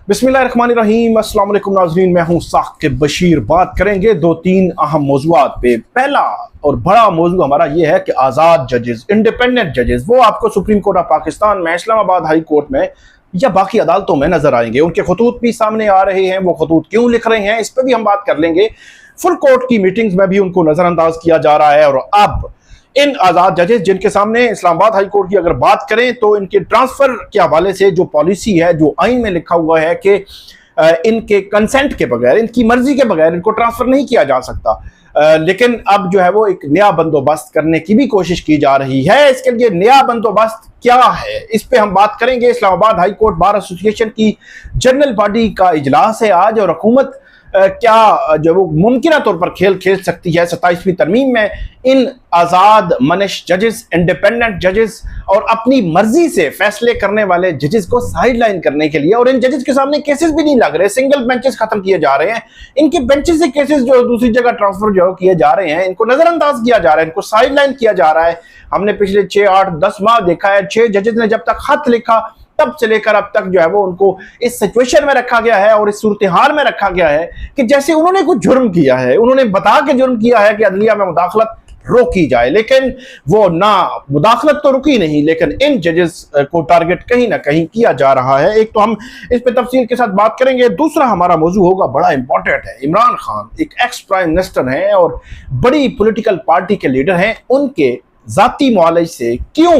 बिस्मिल्लाहिर्रहमानिर्रहीम। अस्सलाम वालेकुम नाज़रीन, मैं हूँ साकिब बशीर। बात करेंगे दो तीन अहम मौज़ूआत पे। पहला और बड़ा मौजू हमारा ये है कि आज़ाद जजेस, इंडिपेंडेंट जजेस, वो आपको सुप्रीम कोर्ट ऑफ पाकिस्तान में, इस्लामाबाद हाई कोर्ट में या बाकी अदालतों में नजर आएंगे। उनके खतूत भी सामने आ रहे हैं, वो खतूत क्यों लिख रहे हैं इस पर भी हम बात कर लेंगे। फुल कोर्ट की मीटिंग्स में भी उनको नजरअंदाज किया जा रहा है। और अब इन आज़ाद जजेस जिनके सामने इस्लामाबाद हाई कोर्ट की अगर बात करें तो इनके ट्रांसफर के हवाले से जो पॉलिसी है, जो आइन में लिखा हुआ है कि इनके कंसेंट के बगैर, इनकी मर्जी के बगैर इनको ट्रांसफर नहीं किया जा सकता। लेकिन अब जो है वो एक नया बंदोबस्त करने की भी कोशिश की जा रही है। इसके लिए नया बंदोबस्त क्या है, इस पे हम बात करेंगे। Islamabad high court bar association की जनरल बॉडी का इजलास है आज, और हुकूमत क्या जो वो मुमकिन तौर पर खेल खेल सकती है 27वीं तरमीम में इन आज़ाद मनश जजेस, इंडिपेंडेंट जजेस और अपनी मर्जी से फैसले करने वाले जजेस को साइडलाइन करने के लिए। और इन जजेस के सामने केसेस भी नहीं लग रहे, सिंगल बेंचेस खत्म किए जा रहे हैं। इनके बेंचेस से केसेस जो दूसरी जगह ट्रांसफर जो किए जा रहे हैं, इनको नजरअंदाज किया जा रहा है, इनको साइडलाइन किया जा रहा है। हमने पिछले 6, 8, 10 माह देखा है, 6 जजेस ने जब तक खत लिखा तब से लेकर अब तक जो है वो उनको इस सिचुएशन में रखा गया है और इस सूरत हाल में रखा गया है कि जैसे उन्होंने कुछ जुर्म किया है, उन्होंने बता के जुर्म किया है कि अदलिया में मुदाखलत रोकी जाए। लेकिन वो ना मुदाखलत तो रुकी नहीं, लेकिन इन जजेस को टारगेट कहीं ना कहीं किया जा रहा है। एक तो हम इस पे तफसील के साथ बात करेंगे। दूसरा हमारा मौजू होगा, बड़ा इंपॉर्टेंट है। इमरान खान एक एक्स प्राइम मिनिस्टर हैं और बड़ी पॉलिटिकल पार्टी के लीडर हैं। उनके जाती मुआलज से क्यों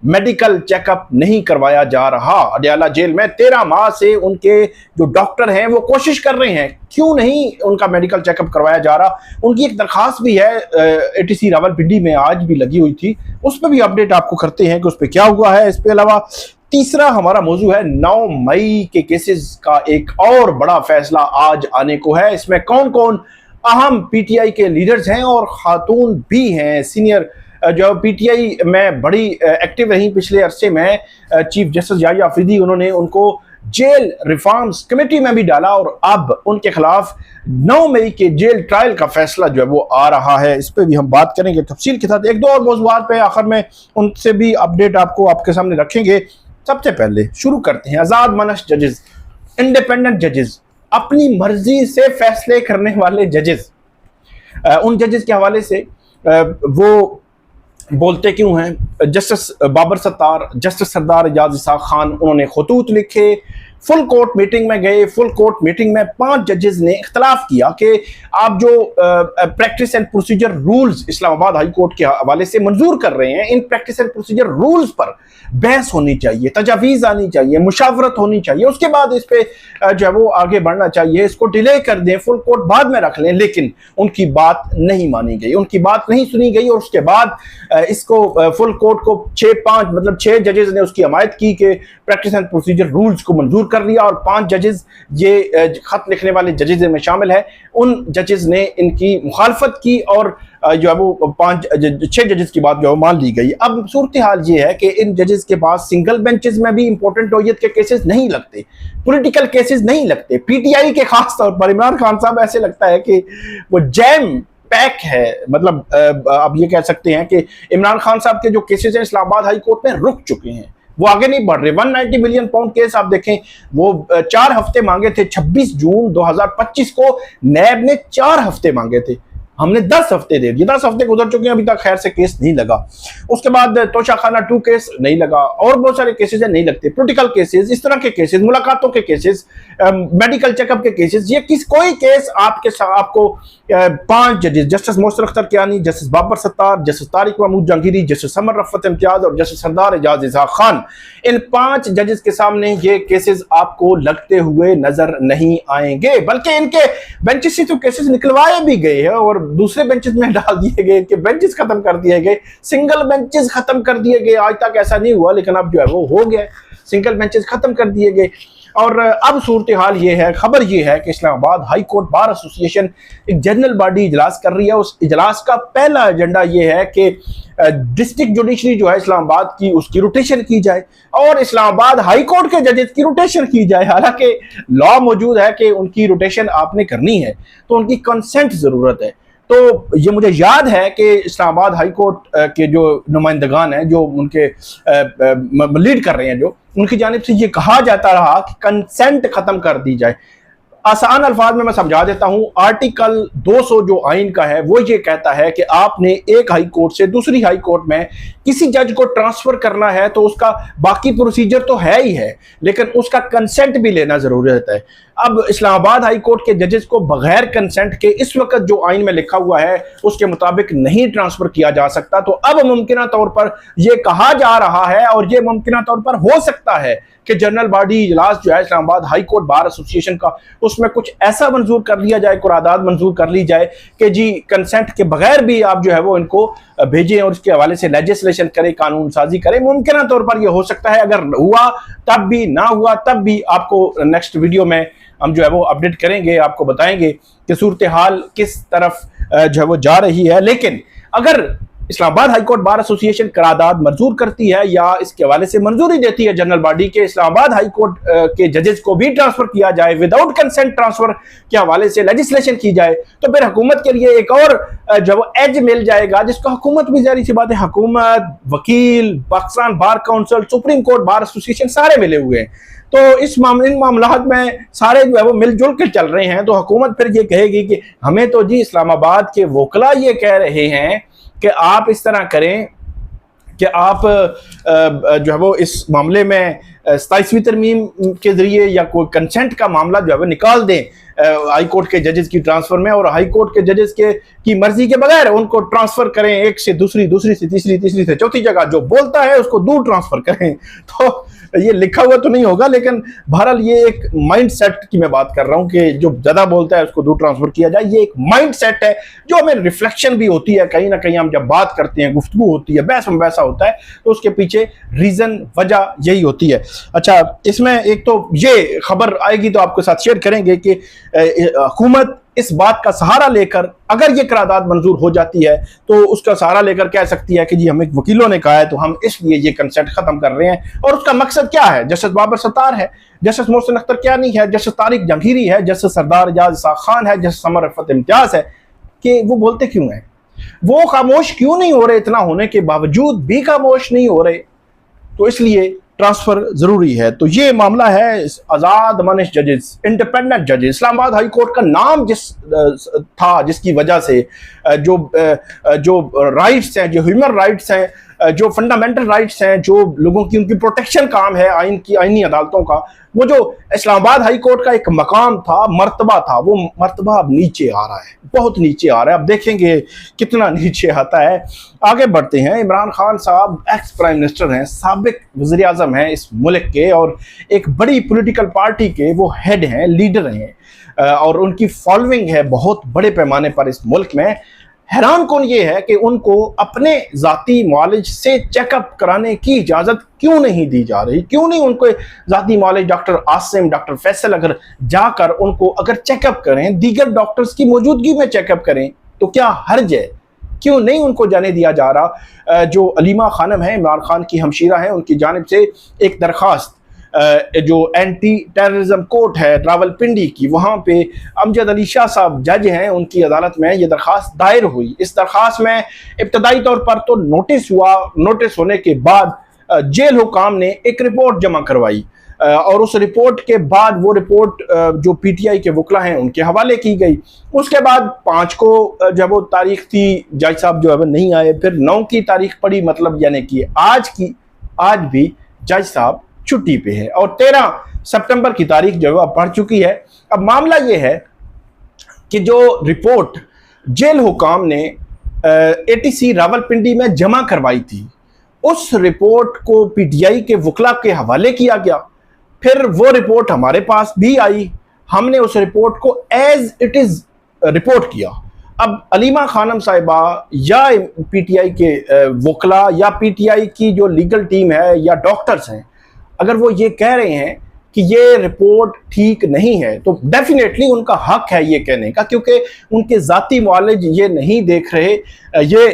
मेडिकल चेकअप नहीं करवाया जा रहा? अडयाला जेल में 13 माह से उनके जो डॉक्टर हैं वो कोशिश कर रहे हैं, क्यों नहीं उनका मेडिकल चेकअप करवाया जा रहा? उनकी एक दरखास्त भी है, एटीसी रावलपिंडी में आज भी लगी हुई थी, उस पर भी अपडेट आपको करते हैं कि उस पर क्या हुआ है। इसके अलावा तीसरा हमारा मौजू है 9 मई के केसेस का एक और बड़ा फैसला आज आने को है। इसमें कौन कौन अहम पीटीआई के लीडर्स हैं और खातून भी हैं, सीनियर जो पीटीआई में बड़ी एक्टिव रही पिछले अरसे में, चीफ जस्टिस याहिया अफरीदी, उन्होंने उनको जेल रिफॉर्म्स कमेटी में भी डाला और अब उनके खिलाफ 9 मई के जेल ट्रायल का फैसला जो है वो आ रहा है। इस पर भी हम बात करेंगे तफसील के साथ। एक दो और मौज़ूआत पे आखिर में उनसे भी अपडेट आपके सामने रखेंगे। सबसे पहले शुरू करते हैं आज़ाद मनश जजेस, इंडिपेंडेंट जजेस, अपनी मर्जी से फैसले करने वाले जजेस। उन जजेस के हवाले से वो बोलते क्यों हैं? जस्टिस बाबर सत्तार, जस्टिस सरदार एजाज इसाक खान, उन्होंने खतूत लिखे, फुल कोर्ट मीटिंग में गए। फुल कोर्ट मीटिंग में 5 जजेस ने इख्तलाफ किया कि आप जो practice and procedure rules Islamabad high court के हवाले से मंजूर कर रहे हैं, in practice and procedure rules पर बहस होनी चाहिए, तजावीज़ आनी चाहिए, मुशावरत होनी चाहिए, उसके बाद इस पे जो है वो आगे बढ़ना चाहिए। इसको डिले कर दें, फुल कोर्ट बाद में रख लें। लेकिन उनकी बात नहीं मानी गई, उनकी बात नहीं सुनी गई। और उसके बाद इसको फुल कोर्ट को 6 जजेस ने उसकी हमायत की कि प्रैक्टिस एंड प्रोसीजर रूल्स को मंजूर कर लिया। और 5 जजेस, ये खत लिखने वाले जजेस में शामिल है, उन जजेस ने इनकी मुखालफत की और जो है वो 6 जजेस की बात जो है मान ली गई। अब सूरत हाल ये है कि इन जजेस के पास सिंगल बेंचेस में भी इंपॉर्टेंट नौयत के केसेस नहीं लगते, पॉलिटिकल केसेस नहीं लगते। पीटीआई के खास तौर पर इमरान खान साहब ऐसे लगता है कि वो जैम पैक है। मतलब आप ये कह सकते हैं कि इमरान खान साहब के जो केसेस हैं इस्लामाबाद हाई कोर्ट में रुक चुके हैं, वो आगे नहीं बढ़ रहे। 190 मिलियन पाउंड केस आप देखें, वो 4 हफ्ते मांगे थे। 26 जून 2025 को नैब ने 4 हफ्ते मांगे थे, हमने 10 हफ्ते दे दिए। 10 हफ्ते गुजर चुके हैं, अभी तक खैर से केस नहीं लगा। उसके बाद तोशाखाना 2 केस नहीं लगा, और बहुत सारे केसेस नहीं लगते। पॉलिटिकल केसेस, इस तरह के केसेस, मुलाकातों के केसेस, मेडिकल चेकअप के केसेस, ये कोई केस आपको 5 जजेस, justice Mohsin Akhtar Kayani, justice Babar Sattar, justice Tariq Mehmood Jahangiri, justice Samar Rafat Imtiaz और जस्टिस सरदार एजाज इसाक खान, इन 5 जजेस के सामने ये केसेस आपको लगते हुए नजर नहीं आएंगे। बल्कि इनके बेंचेस से तो केसेस निकलवाए भी गए हैं और दूसरे बेंचेस में डाल दिए गए, इनके बेंचेस खत्म कर दिए गए, सिंगल बेंचेस खत्म कर दिए गए। आज तक ऐसा नहीं हुआ, लेकिन अब जो है वो हो गया, सिंगल बेंचेस खत्म कर दिए गए। और अब सूरत हाल ये है, खबर ये है कि Islamabad high court bar association एक जनरल बॉडी इजलास कर रही है। उस इजलास का पहला एजेंडा ये है कि डिस्ट्रिक्ट जुडिशरी जो है इस्लामाबाद की, उसकी रोटेशन की जाए और इस्लामाबाद हाई कोर्ट के जजेस की रोटेशन की जाए। हालांकि लॉ मौजूद है कि उनकी रोटेशन आपने करनी है तो उनकी कंसेंट जरूरत है। तो ये मुझे याद है कि इस्लामाबाद हाई कोर्ट के जो नुमाइंदगान हैं, जो उनके लीड कर रहे हैं, जो उनकी जानिब से ये कहा जाता रहा कि कंसेंट खत्म कर दी जाए। आसान अल्फाज में मैं समझा देता हूं, आर्टिकल 200 जो आइन का है वो ये कहता है कि आपने एक हाई कोर्ट से दूसरी हाई कोर्ट में किसी जज को ट्रांसफर करना है तो उसका बाकी प्रोसीजर तो है ही है, लेकिन उसका कंसेंट भी लेना जरूरी रहता है। अब इस्लामाबाद हाई कोर्ट के जजेस को बगैर कंसेंट के इस वक्त जो आइन में लिखा हुआ है उसके मुताबिक नहीं ट्रांसफर किया जा सकता। तो अब मुमकिन तौर पर यह कहा जा रहा है और यह मुमकिन तौर पर हो सकता है कि जनरल बॉडी इजलास जो है Islamabad high court bar association का, उसमें कुछ ऐसा मंजूर कर लिया जाए, कुरारदाद मंजूर कर ली जाए कि जी कंसेंट के बगैर भी आप जो है वो इनको भेजें और उसके हवाले से लेजिस्लेशन करें, कानून साजी करें। मुमकिन तौर पर यह हो सकता है, अगर हुआ तब भी, ना हुआ तब भी आपको नेक्स्ट वीडियो में हम जो है वो अपडेट करेंगे, आपको बताएंगे कि सूरत हाल किस तरफ जो है वो जा रही है। लेकिन अगर Islamabad high court bar association करारदाद मंजूर करती है या इसके हवाले से मंजूरी देती है जनरल बॉडी के इस्लामाबाद हाई कोर्ट के जजेस को भी ट्रांसफर किया जाए, विदाउट कंसेंट ट्रांसफर के हवाले से लेजिस्लेशन की जाए, तो फिर हुकूमत के लिए एक और जो वो एज मिल जाएगा, जिसको हुकूमत भी जारी सी बात है, हुकूमत, वकील, Pakistan bar council, supreme court bar association सारे मिले हुए हैं। तो इन मामलात में सारे जो है वो मिलजुल के चल रहे हैं। तो हुकूमत फिर ये कहेगी कि हमें तो जी इस्लामाबाद के वकला ये कह रहे हैं कि आप इस तरह करें कि आप जो है वो इस मामले में 27वीं तरमीम के जरिए या कोई कंसेंट का मामला जो है वो निकाल दें हाई कोर्ट के जजेस की ट्रांसफर में, और हाई कोर्ट के जजेस की मर्जी के बगैर उनको ट्रांसफर करें, एक से दूसरी, दूसरी से तीसरी, तीसरी से चौथी जगह, जो बोलता है उसको दूर ट्रांसफर करें। तो ये लिखा हुआ तो नहीं होगा, लेकिन बहरहाल ये एक माइंड सेट की मैं बात कर रहा हूं कि जो ज्यादा बोलता है उसको दूर ट्रांसफर किया जाए। ये एक माइंड सेट है जो हमें रिफ्लेक्शन भी होती है, कहीं ना कहीं हम जब बात करते हैं, गुफ्तगू होती है, बहस वैसा होता है, तो उसके पीछे रीजन, वजह यही होती है। अच्छा, इसमें एक तो ये खबर आएगी तो आपके साथ शेयर करेंगे कि हुकूमत इस बात का सहारा लेकर, अगर ये करारदाद मंजूर हो जाती है तो उसका सहारा लेकर कह सकती है कि जी हमें वकीलों ने कहा है तो हम इसलिए ये कंसेंट खत्म कर रहे हैं। और उसका मकसद क्या है? जस्टिस बाबर सत्तार है, जस्टिस मोहसिन अख्तर कियानी है, जस्टिस तारिक जंगीरी है, जस्टिस सरदार एजाज इसाक खान है, जस्टिस समर रफत इम्तियाज है, कि वो बोलते क्यों हैं? वो खामोश क्यों नहीं हो रहे? इतना होने के बावजूद भी खामोश नहीं हो रहे। तो इसलिए ट्रांसफर जरूरी है। तो ये मामला है आजाद मानिश जजेस, इंडिपेंडेंट जजेस। इस्लामाबाद हाई कोर्ट का नाम था जिसकी वजह से जो राइट्स हैं, जो ह्यूमन राइट्स हैं, जो फंडामेंटल राइट्स हैं, जो लोगों की उनकी प्रोटेक्शन काम है आईनी अदालतों का, वो जो इस्लामाबाद हाई कोर्ट का एक मकाम था, मर्तबा था, वो मर्तबा अब नीचे आ रहा है, बहुत नीचे आ रहा है। अब देखेंगे कितना नीचे आता है। आगे बढ़ते हैं। इमरान खान साहब एक्स प्राइम मिनिस्टर हैं, साबिक वज़ीर आज़म हैं इस मुल्क के, और एक बड़ी पॉलिटिकल पार्टी के वो हेड हैं, लीडर हैं, और उनकी फॉलोइंग है बहुत बड़े पैमाने पर इस मुल्क में। हैरान कौन ये है कि उनको अपने जाती मुआलिज से चेकअप कराने की इजाज़त क्यों नहीं दी जा रही? क्यों नहीं उनको जाती मुआलिज डॉक्टर आसिम, डॉक्टर फैसल अगर जाकर उनको अगर चेकअप करें, दीगर डॉक्टर्स की मौजूदगी में चेकअप करें, तो क्या हर्ज है? क्यों नहीं उनको जाने दिया जा रहा? जो अलीमा खानम है, इमरान खान की हमशीरा है, उनकी जानिब से एक दरख्वास्त जो एंटी टेररिज्म कोर्ट है रावलपिंडी की, वहाँ पे अमजद अली शाह साहब जज हैं, उनकी अदालत में ये दरख्वास्त दायर हुई। इस दरख्वास्त में इब्तदाई तौर पर तो नोटिस हुआ, नोटिस होने के बाद जेल हुकाम ने एक रिपोर्ट जमा करवाई, और उस रिपोर्ट के बाद वो रिपोर्ट जो पीटीआई के वकला हैं उनके हवाले की गई। उसके बाद 5 को जब वो तारीख थी, जज साहब जो है वो नहीं आए, फिर 9 की तारीख पड़ी, मतलब यानी कि आज भी जज साहब छुट्टी पे है, और 13 सितंबर की तारीख जो है पड़ चुकी है। अब मामला ये है कि जो रिपोर्ट जेल हुकाम ने एटीसी रावलपिंडी में जमा करवाई थी, उस रिपोर्ट को पीटीआई के वकला के हवाले किया गया। फिर वो रिपोर्ट हमारे पास भी आई, हमने उस रिपोर्ट को एज इट इज रिपोर्ट किया। अब अलीमा खानम साहिबा या पीटीआई के वकला या पीटीआई की जो लीगल टीम है या डॉक्टर्स हैं, अगर वो ये कह रहे हैं कि ये रिपोर्ट ठीक नहीं है, तो डेफिनेटली उनका हक है ये कहने का, क्योंकि उनके जाती मुआलिज ये नहीं देख रहे। ये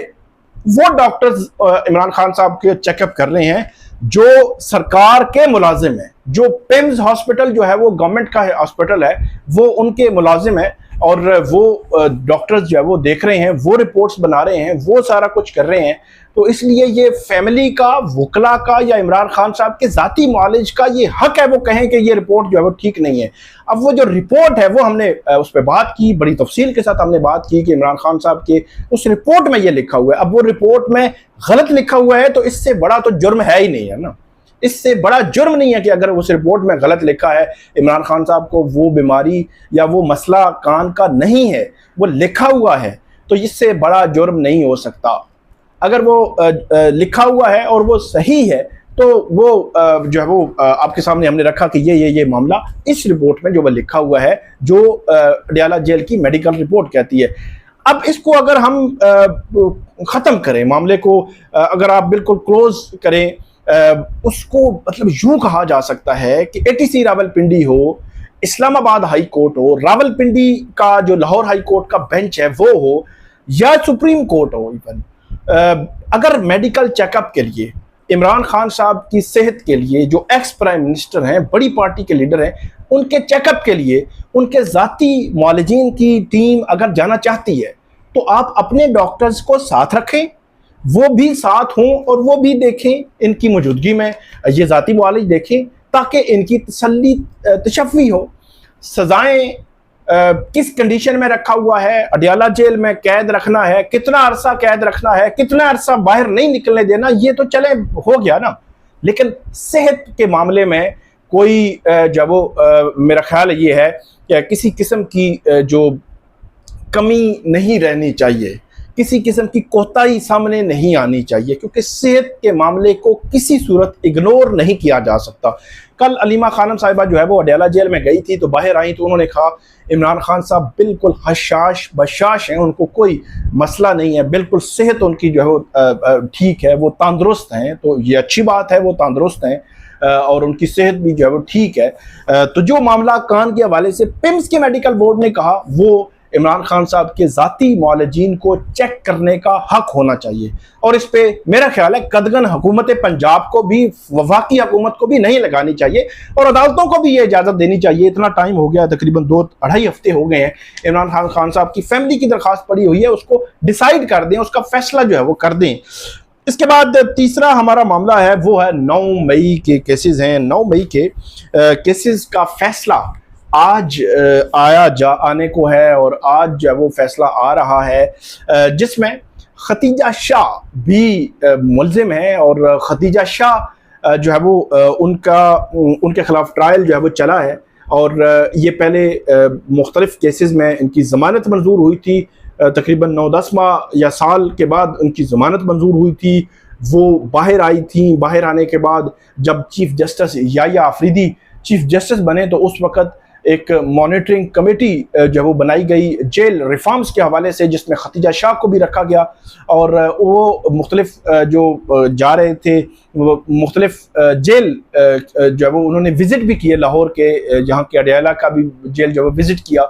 वो डॉक्टर्स इमरान खान साहब के चेकअप कर रहे हैं जो सरकार के मुलाजिम हैं, जो पिम्स हॉस्पिटल जो है वो गवर्नमेंट का हॉस्पिटल है, वो उनके मुलाजिम है। और वो डॉक्टर्स जो है वो देख रहे हैं, वो रिपोर्ट्स बना रहे हैं, वो सारा कुछ कर रहे हैं। तो इसलिए ये फैमिली का, वकला का या इमरान खान साहब के ज़ाती मालिज का ये हक है वो कहें कि ये रिपोर्ट जो है वो ठीक नहीं है। अब वो जो रिपोर्ट है वो हमने उस पर बात की, बड़ी तफसील के साथ हमने बात की कि इमरान खान साहब के उस रिपोर्ट में ये लिखा हुआ है। अब वो रिपोर्ट में गलत लिखा हुआ है तो इससे बड़ा तो जुर्म है ही नहीं, है ना। इससे बड़ा जुर्म नहीं है कि अगर उस रिपोर्ट में गलत लिखा है इमरान खान साहब को वो बीमारी या वो मसला कान का नहीं है, वो लिखा हुआ है, तो इससे बड़ा जुर्म नहीं हो सकता। अगर वो लिखा हुआ है और वो सही है तो वो जो है वो आपके सामने हमने रखा कि ये मामला इस रिपोर्ट में जो वो लिखा हुआ है, जो अडयाला जेल की मेडिकल रिपोर्ट कहती है। अब इसको अगर हम ख़त्म करें मामले को, अगर आप बिल्कुल क्लोज करें, उसको मतलब यूं कहा जा सकता है कि एटीसी रावलपिंडी हो, इस्लामाबाद हाई कोर्ट हो, रावलपिंडी का जो लाहौर हाई कोर्ट का बेंच है वो हो, या सुप्रीम कोर्ट हो, इवन अगर मेडिकल चेकअप के लिए इमरान खान साहब की सेहत के लिए, जो एक्स प्राइम मिनिस्टर हैं, बड़ी पार्टी के लीडर हैं, उनके चेकअप के लिए उनके ज़ाती मुआलिजीन की टीम अगर जाना चाहती है तो आप अपने डॉक्टर्स को साथ रखें, वो भी साथ हों और वो भी देखें, इनकी मौजूदगी में ये ज़ाती मुआलिज देखें ताकि इनकी तसल्ली तशफ़ी हो। सज़ाएँ किस कंडीशन में रखा हुआ है, अडयाला जेल में कैद रखना है, कितना अरसा कैद रखना है, कितना अरसा बाहर नहीं निकलने देना, ये तो चले हो गया ना। लेकिन सेहत के मामले में कोई जब वो मेरा ख्याल ये है कि किसी किस्म की जो कमी नहीं रहनी चाहिए, किसी किस्म की कोताही सामने नहीं आनी चाहिए, क्योंकि सेहत के मामले को किसी सूरत इग्नोर नहीं किया जा सकता। कल अलीमा खानम साहिबा जो है वो अडयाला जेल में गई थी, तो बाहर आई तो उन्होंने कहा इमरान खान साहब बिल्कुल हशाश बशाश हैं, उनको कोई मसला नहीं है, बिल्कुल सेहत उनकी जो है वो ठीक है, वो तंदुरुस्त हैं। तो ये अच्छी बात है, वो तंदुरुस्त हैं और उनकी सेहत भी जो है वो ठीक है। तो जो मामला कान के हवाले से पिम्स के मेडिकल बोर्ड ने कहा, वो इमरान खान साहब के ज़ाती मुआलिजीन को चेक करने का हक होना चाहिए। और इस पे मेरा ख्याल है कदगन हुकूमत पंजाब को भी, वफाकी हुकूमत को भी नहीं लगानी चाहिए और अदालतों को भी ये इजाज़त देनी चाहिए। इतना टाइम हो गया, तकरीबन 2-2.5 हफ्ते हो गए हैं, इमरान खान साहब की फैमिली की दरख्वास्त पड़ी हुई है, उसको डिसाइड कर दें, उसका फैसला जो है वो कर दें। इसके बाद तीसरा हमारा मामला है वो है 9 मई के केसेस हैं। 9 मई के केसेस का फैसला आज आने को है और आज जो है वो फैसला आ रहा है, जिसमें खतीजा शाह भी मुल्जिम है और खतीजा शाह जो है वो उनके खिलाफ ट्रायल जो है वो चला है और ये पहले मुख्तलिफ केसेस में इनकी ज़मानत मंजूर हुई थी, तकरीबन 9-10 माह या साल के बाद उनकी ज़मानत मंजूर हुई थी, वो बाहर आई थी। बाहर आने के बाद जब chief justice Yahya Afridi chief justice बने तो उस वक़्त एक मॉनिटरिंग कमेटी जो वो बनाई गई जेल रिफॉर्म्स के हवाले से, जिसमें खतीजा शाह को भी रखा गया और वो मुख्तलिफ जो जा रहे थे वो मुख्तलिफ जेल जो है वो उन्होंने विज़िट भी किए, लाहौर के यहाँ के अडयाला का भी जेल जो वो विज़िट किया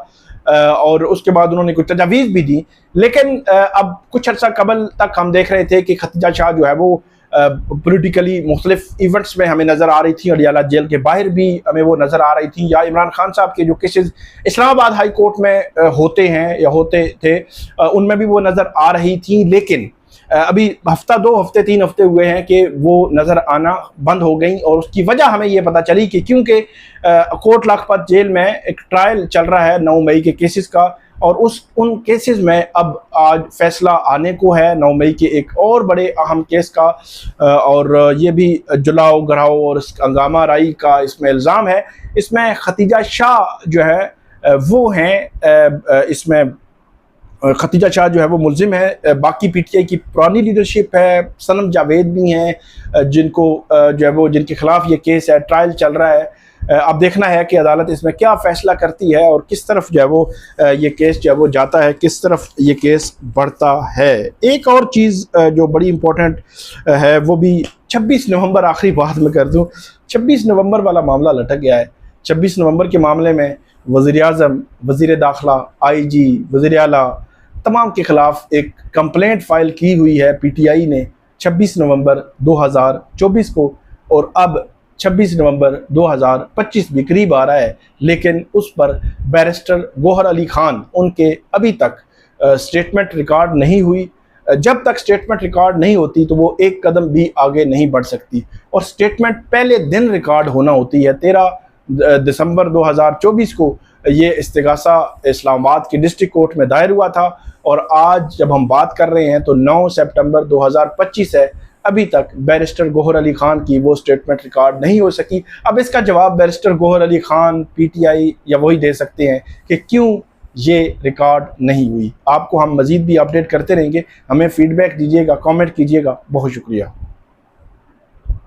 और उसके बाद उन्होंने कुछ तजावीज़ भी दी। लेकिन अब कुछ अर्सा कबल तक हम देख रहे थे कि खतीजा शाह जो है वो पॉलिटिकली मुख्तलिफ इवेंट्स में हमें नज़र आ रही थी, अडयाला जेल के बाहर भी हमें वो नज़र आ रही थी, या इमरान खान साहब के जो केसेस इस्लामाबाद हाई कोर्ट में होते हैं या होते थे उनमें भी वो नज़र आ रही थी। लेकिन अभी हफ्ता 2 हफ्ते 3 हफ्ते हुए हैं कि वो नज़र आना बंद हो गई और उसकी वजह हमें ये पता चली कि क्योंकि कोट लखपत जेल में एक ट्रायल चल रहा है 9 मई के केसेस का और उन केसेस में अब आज फैसला आने को है 9 मई के एक और बड़े अहम केस का और ये भी जुलाओ गराओ और हंगामा राई का इसमें इल्ज़ाम है। इसमें खतीजा शाह जो है वो हैं, इसमें खतीजा शाह जो है वो मुल्जिम है, बाकी पीटीआई की पुरानी लीडरशिप है, सनम जावेद भी हैं जिनको जो है वो जिनके खिलाफ ये केस है, ट्रायल चल रहा है। अब देखना है कि अदालत इसमें क्या फ़ैसला करती है और किस तरफ जो है वो ये केस जो है वो जाता है, किस तरफ ये केस बढ़ता है। एक और चीज़ जो बड़ी इम्पोर्टेंट है वो भी 26 नवंबर, आखिरी बात मैं कर दूँ, 26 नवंबर वाला मामला लटक गया है। 26 नवंबर के मामले में वज़ीर-ए-आज़म, वज़ीर दाखिला, IG, वज़ीर आला तमाम के ख़िलाफ़ एक कंप्लेंट फ़ाइल की हुई है पीटीआई ने 26 नवंबर 2024 को और अब 26 नवंबर 2025 भी करीब आ रहा है, लेकिन उस पर बैरिस्टर गौहर अली खान उनके अभी तक स्टेटमेंट रिकॉर्ड नहीं हुई। जब तक स्टेटमेंट रिकॉर्ड नहीं होती तो वो एक कदम भी आगे नहीं बढ़ सकती, और स्टेटमेंट पहले दिन रिकॉर्ड होना होती है। 13 दिसंबर 2024 को ये इस्तिगासा इस्लामाबाद की डिस्ट्रिक्ट कोर्ट में दायर हुआ था, और आज जब हम बात कर रहे हैं तो 9 सितंबर 2025 है। अभी तक बैरिस्टर गौहर अली खान की वो स्टेटमेंट रिकॉर्ड नहीं हो सकी। अब इसका जवाब बैरिस्टर गौहर अली खान, पीटीआई या वही दे सकते हैं कि क्यों ये रिकॉर्ड नहीं हुई। आपको हम मज़ीद भी अपडेट करते रहेंगे। हमें फीडबैक दीजिएगा, कमेंट कीजिएगा। बहुत शुक्रिया।